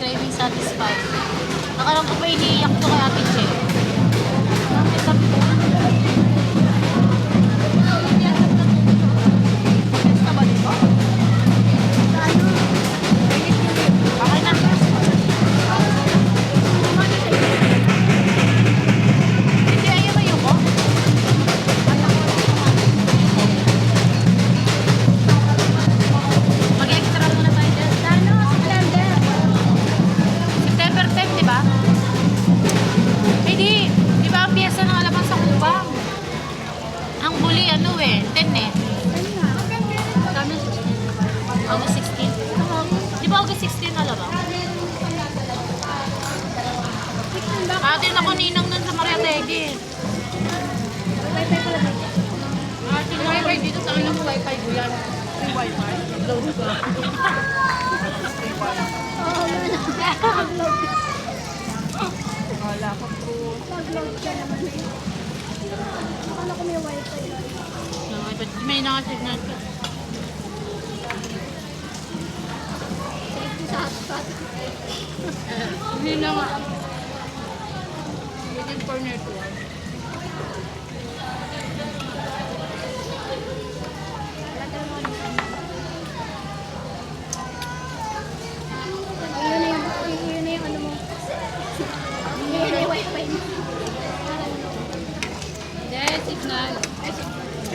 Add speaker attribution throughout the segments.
Speaker 1: craving satisfied. Nakalang ko pa iniiyak to kay Ate Che. Bakit sabi ko? Basta ba diba? Bakit na? Hindi, ayun na yun ko. Mag-extra muna tayo dyan. September 10, di ba? Hindi. Di ba ang piyesa ng alaman sa Kubang? Ang buli, ano eh, 10 eh. August 16. Di ba August 16 alaman? Atin ako ninang nun sa Maria Tegi.
Speaker 2: Wifi pala dito.
Speaker 1: Atin wifi dito sa ilang wifi ko yan. Yung wifi. Load ko. Wala ko po.
Speaker 2: Mag-load ka naman eh. Akala ko may wifi.
Speaker 1: May nakasignal ka.
Speaker 2: Safety sa hotspot.
Speaker 1: Hindi na nga. Waiting for network.
Speaker 2: Yun na yung ano mo. Yun na yung wifi mo.
Speaker 1: Hindi, signal.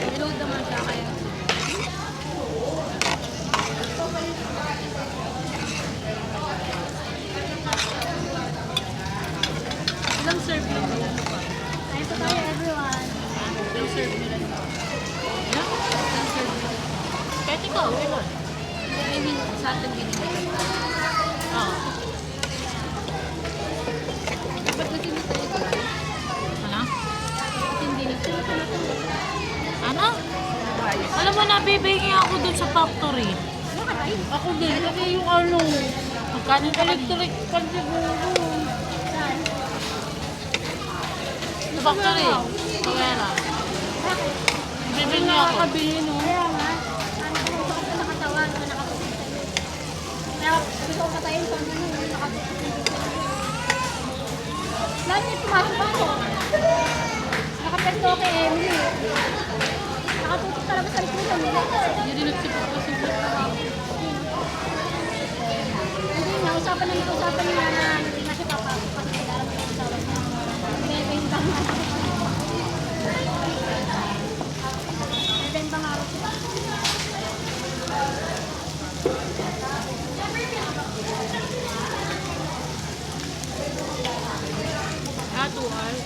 Speaker 1: Reload naman siya kaya. Ilang serve lang nila pa?
Speaker 2: Kain po tayo everyone.
Speaker 1: Ilang serve nila nila? Ilang? Ilang serve nila? Kahit ikaw, ilan? I mean, sa atin binigay. Oo.
Speaker 2: Ba't natin ito ito ba?
Speaker 1: Ano?
Speaker 2: Hindi nito.
Speaker 1: Ano? Alam mo, nabibigay ako dun sa factory.
Speaker 2: Nakaray?
Speaker 1: Ako din, kasi yung ano, magkano electric pan siguro.
Speaker 2: Saan?
Speaker 1: Sa factory. Pagkera.
Speaker 2: Bakit?
Speaker 1: Bibigay ako. Nakakabili, no?
Speaker 2: Kaya nga. Ano ko gusto ko nakatawan o nakapusin sa'yo. Kaya gusto ko patayin kung ano yung nakapusin sa'yo. Lalo yung pumasok ako. Nakapento kay Emily. Nakatutok talaga sa likod nila.
Speaker 1: Hindi rin nagsipot ko sa
Speaker 2: Hindi nga, usapan niya na hindi na siya papasok kasi kailangan mo yung usapan niya. Binibenta nga. Binibenta nga rin siya.
Speaker 1: Atual.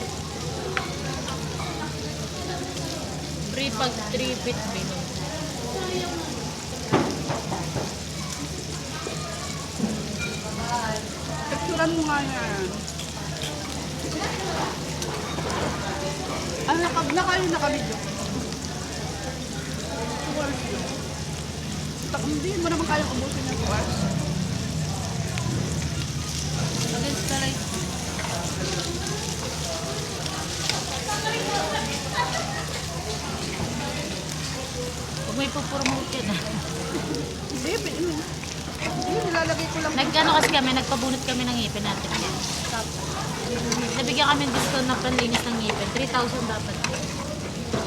Speaker 1: Free pag 3 bit bilhin.
Speaker 3: Picturean mo nga yan. Ah, naka-video. 2 hours yun. Hindi mo naman kayang ubusin yung 2 hours.
Speaker 1: Against the light. Huwag may pupromote yan ah.
Speaker 3: Hindi, nilalagay ko lang.
Speaker 1: Nag-ano kasi kami, nagpabunot kami ng ngipin natin. Nabigyan kami ng discount na panlinis ng ngipin. 3,000 dapat.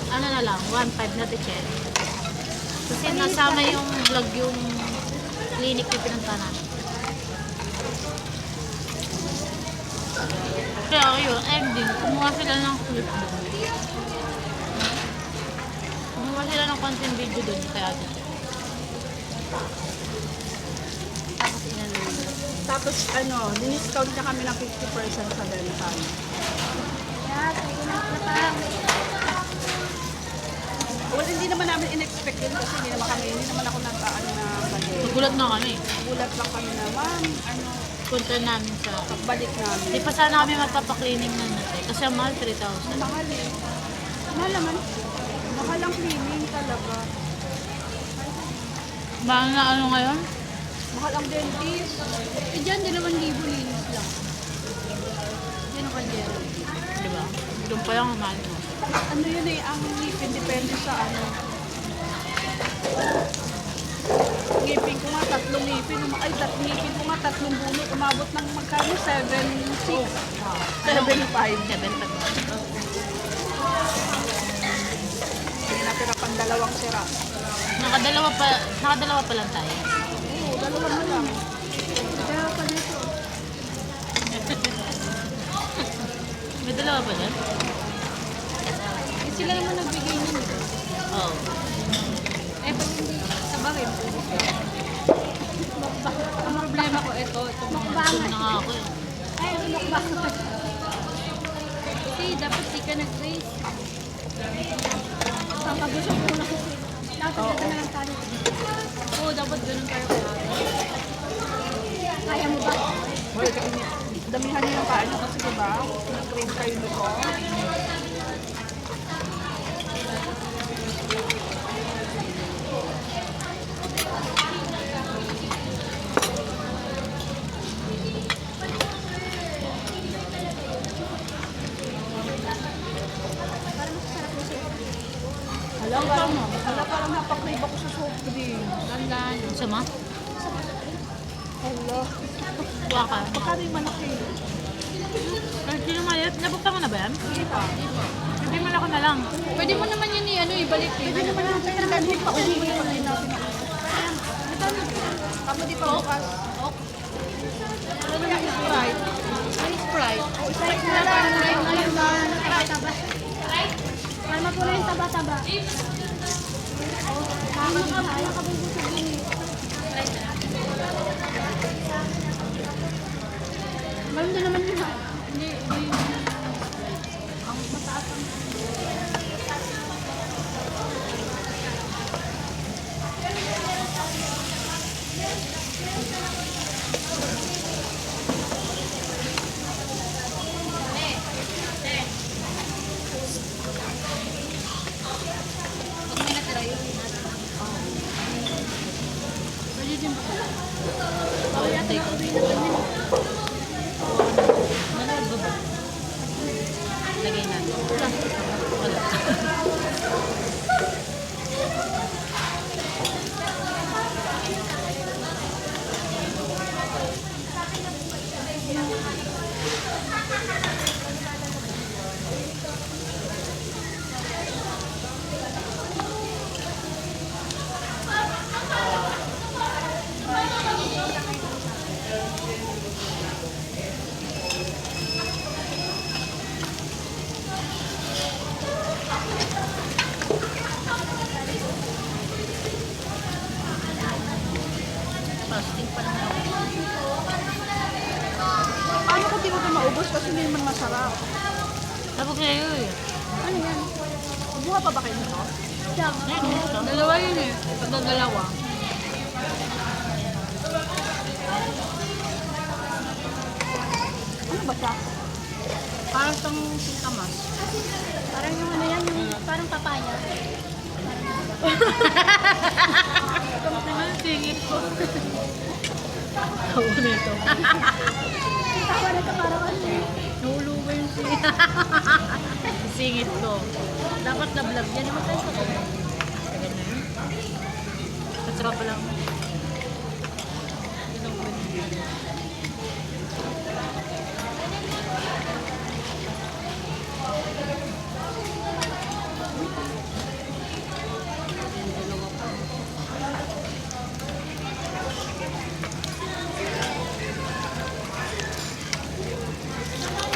Speaker 1: Ano na lang, 1,500 na ticket. Kasi nasama yung vlog yung clinic na pinunta namin. Kaya yun, ending, kumuha sila ng clip doon. Kumuha sila ng content video doon kaya din. Tapos inalulo.
Speaker 3: Tapos diniscount na kami ng 50% sa benta.
Speaker 2: Kaya, sige na parang.
Speaker 3: Well, hindi naman namin in-expect yun kasi hindi naman ako nag-ano na balik.
Speaker 1: Nagulat na kami.
Speaker 3: Gulat lang kami na, ma'am,
Speaker 1: Punta namin sa...
Speaker 3: pagbalik namin.
Speaker 1: Di pa sana kami mapapaklining na natin. Kasi ang mahal 3,000.
Speaker 3: Mahal eh. Mahal naman. Mahal ang cleaning talaga.
Speaker 1: Mahal na ano ngayon?
Speaker 3: Mahal ang dentist.
Speaker 2: Eh, dyan, 2,000 linis lang. Yan ang kaldero.
Speaker 1: Diba? Doon pa lang ang mahal mo.
Speaker 3: Ano yun eh, ang ngipin depende sa ano. ngipin ko nga, 3 ngipin. Ay, 3 ngipin ko nga, 3 bunot. Umabot ng magkano? 7.6. 7.5.
Speaker 1: 7
Speaker 3: Hindi natira pang 2 sira.
Speaker 1: Nakadalawa pa lang tayo.
Speaker 3: Oo, 2 na lang.
Speaker 2: Kaya pa dito.
Speaker 1: May dalawa pa dyan?
Speaker 2: Eh, sila naman nagbigay niyo.
Speaker 1: Oo.
Speaker 2: Eh, pag hindi, sa bagay, ang problema ko, ito
Speaker 1: Gusto
Speaker 2: mukbang.
Speaker 1: na nga ako eh.
Speaker 2: Ay, ang mukbang. Kasi dapat di ka nag-raise. Pampabusog mo na kasi. Dapat ganda na lang tayo. Oo, dapat ganun tayo. Kaya mo ba?
Speaker 3: Hoy, damihan niyo yung paa niyo kasi diba? Nag-train kayo nito.
Speaker 2: Para masasarap mo siya.
Speaker 3: Hala, parang napakrave ako sa soft drink.
Speaker 1: Dandan. Sama?
Speaker 3: Hala,
Speaker 1: Buwa ka.
Speaker 3: baka yung malaki.
Speaker 1: Kahit di lumayat, nabukta mo na ba yan?
Speaker 3: Hindi pa.
Speaker 1: Hindi mo ako na lang.
Speaker 2: Pwede mo naman yun ibalik eh.
Speaker 3: Pwede naman natin na ganun pa uwi. Pwede natin ako. Kamu di pa bukas.
Speaker 2: Ano naman yung Sprite? Ay, Sprite. Sprite na lang. Ayun ba? Taba-taba. Kalma po na yung taba-taba. Nakakabubusog yun eh. Meron din naman yun. Hindi, iba yun. Ang mataas ang... Pag may natira yun. Pwede din ba?
Speaker 1: Oo, yata ko. Manood ba ba? Lagay natin. Wala. Fasting pa naman ako.
Speaker 3: Paano kung di mo ito maubos kasi hindi naman masarap?
Speaker 1: Tapos sa'yo eh.
Speaker 2: Ano yan?
Speaker 3: Buha pa ba kayo nito?
Speaker 1: Ayun, gusto.
Speaker 2: Dalawa yun eh. Pag dalawa.
Speaker 3: Ano ba siya?
Speaker 2: Parang itong singkamas. Parang yung ano yan, yung parang papaya.
Speaker 1: Ano singit ko? Tawa na ito.
Speaker 2: Tawa na ito parang ano eh.
Speaker 1: Nahuluba yung singit. Singit ko. Dapat na vlog yan. Naman tayo sa ko. Tagal na yun. Masarap pa lang. Yun ang pwede.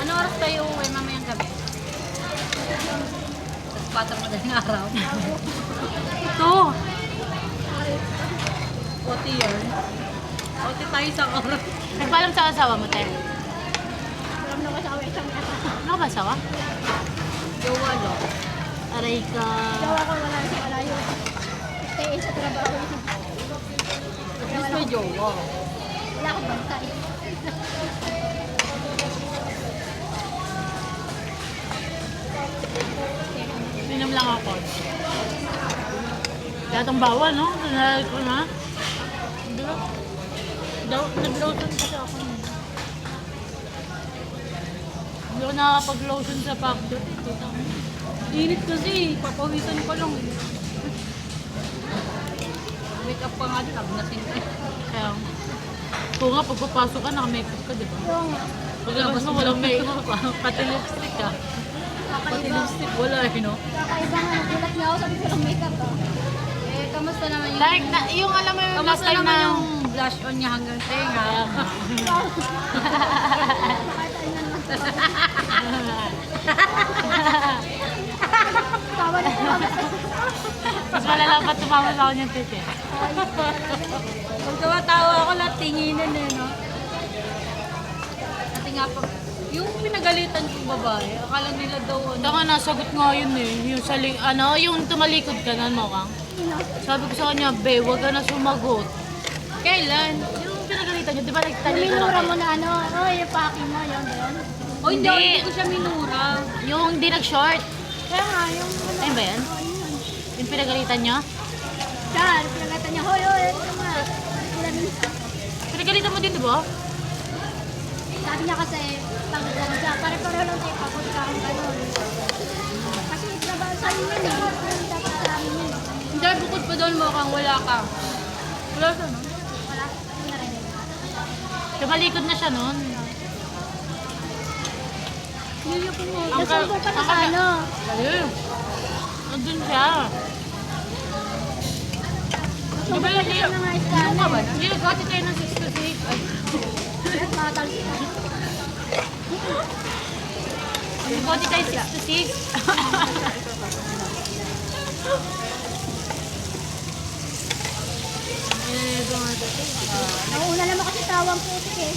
Speaker 1: Ano oras tayo uuwi mamayang gabi? 4 madaling araw. Ito!
Speaker 2: Oti yan. Oti tayo sa oras.
Speaker 1: Nagpaalam sa asawa mo, Te?
Speaker 2: Alam na ko sa away isang kata.
Speaker 1: Ano ka ba asawa?
Speaker 2: Jowa no?
Speaker 1: Aray ka.
Speaker 2: Jowa ko wala sa malayo. Stay sa trabaho.
Speaker 1: Mas may jowa.
Speaker 2: Wala akong bantay.
Speaker 1: Minom lang ako. Yatang bawal, no? Nalala ko na. Nag-lotion kasi ako. Hindi ako nakakapag-lotion sa Pagdot. Init kasi. Papawisan ko lang.
Speaker 3: Make up pa nga din, abnasin ka.
Speaker 1: Kaya, kung nga pagpapasok ka, naka-makeup ka, di ba?
Speaker 2: Yung
Speaker 1: Paglabas mo, walang makeup ka. Pati lipstick ka. Pati lipstick, wala eh, no?
Speaker 2: kakaiba nga, nagulat niya ako, sabi ko lang makeup ah.
Speaker 3: Eh, kamusta naman yung...
Speaker 1: Like, yung alam mo yung last
Speaker 3: Kamusta
Speaker 1: time
Speaker 3: naman
Speaker 1: na...
Speaker 3: yung blush on niya hanggang tenga?
Speaker 2: Tawa na tawa.
Speaker 1: Mas malala pa tumama sa akin yung titi.
Speaker 3: Pag tumatawa ako, lahat tinginan eh, no? Kasi nga pa, yung pinagalitan kong babae, akala nila daw, ano,
Speaker 1: Ito nga, nasagot nga yun eh. Yung, yung tumalikod ka na mo kang. Sabi ko sa kanya, be, wag ka na sumagot. Kailan? Yung pinagalitan niyo, di ba nagtalikod
Speaker 2: Minura mo na ano, oh, yung paki mo, yun, yun.
Speaker 3: oh, hindi,
Speaker 1: Hindi.
Speaker 3: hindi ko siya minura.
Speaker 1: Yung di nag-short.
Speaker 2: Kaya nga, yung ano.
Speaker 1: Ayun ba yan?
Speaker 2: Oh, yun.
Speaker 1: Yung pinagalitan niyo?
Speaker 2: Yan, pinagatan niya, hoy, hoy, ito nga.
Speaker 1: Pinagalitan mo din, di ba?
Speaker 2: Sabi niya kasi, pag ano siya, pare-pareho lang tayo kapag kang gano'n. Kasi trabaho sa inyo yun eh. Dapat sa amin yun.
Speaker 3: Hindi, bukod pa doon mukhang wala ka. Wala siya, no?
Speaker 2: Wala, hindi na rin.
Speaker 1: Tumalikod na siya noon.
Speaker 2: Yuyukin mo.
Speaker 1: Ang
Speaker 2: Nasubo ka na
Speaker 1: ang
Speaker 2: sa ano.
Speaker 1: Ayun. Nandun siya. Di ba yung
Speaker 2: Yung mga
Speaker 1: Ano
Speaker 2: iskana.
Speaker 1: ka ba? Hindi, nagkati tayo ng 6 to 6. Ay,
Speaker 2: Makatalsik ka.
Speaker 1: nagkati tayo 6 to 6.
Speaker 2: Nauna naman kasi tawang putik eh.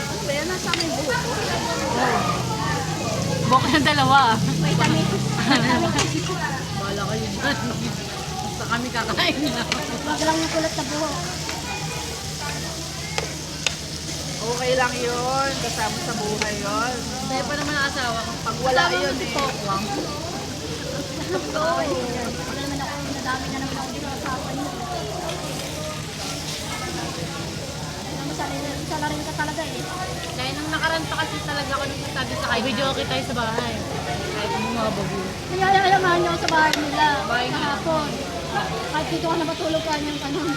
Speaker 3: Ano ba yan? Nasa amin buhok ko.
Speaker 1: Bok ng dalawa.
Speaker 2: May tamis.
Speaker 3: Bahala kayo dyan. Basta kami kakain na.
Speaker 2: Wag lang yung kulot na buhok.
Speaker 3: Okay lang yun. Kasama sa buhay yun. Kaya pa naman ang asawa ko. Pag wala yun eh.
Speaker 2: Oo. Wala naman ako, nadami na naman ako dito sa usapan mo. Salarin ka talaga eh.
Speaker 3: Kaya nung nakaraan pa kasi talaga ako nung sabi sa kanya.
Speaker 1: Video okay tayo sa bahay.
Speaker 3: Kahit ano mga bagyo.
Speaker 2: Kaya alamahan niyo ako sa bahay nila.
Speaker 3: Bahay nila.
Speaker 2: Kahapon. Kahit dito ka na matulog ka niyang tanong.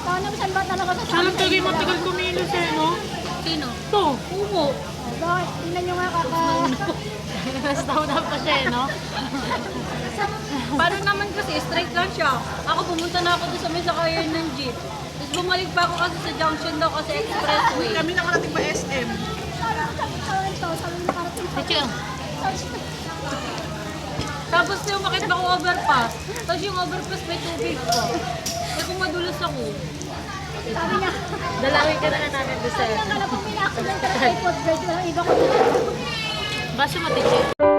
Speaker 2: Paano saan ba talaga sa
Speaker 1: Alam talaga yung matagal kumilos eh, no?
Speaker 3: Sino?
Speaker 1: Ito.
Speaker 3: Umo.
Speaker 2: Oh, bakit? Tingnan niyo nga kaka...
Speaker 1: Nastaw na pa siya eh, no?
Speaker 3: Paano naman kasi, straight lang siya. Ako pumunta na ako doon sa may sakayan ng jeep. Tapos bumalik pa ako kasi sa junction daw kasi expressway. Kami nakarating pa SM.
Speaker 2: Sabi mo nakarating pa.
Speaker 1: Sige.
Speaker 3: Tapos yung makita ko overpass. Tapos yung overpass may tubig ko. Kaya kung madulas ako.
Speaker 2: Sabi niya,
Speaker 1: Dalawin ka na lang namin doon
Speaker 2: sabi niya, kala pong may accident ka na kay fourth grade. Walang iba ko dito.
Speaker 1: Basta matitip.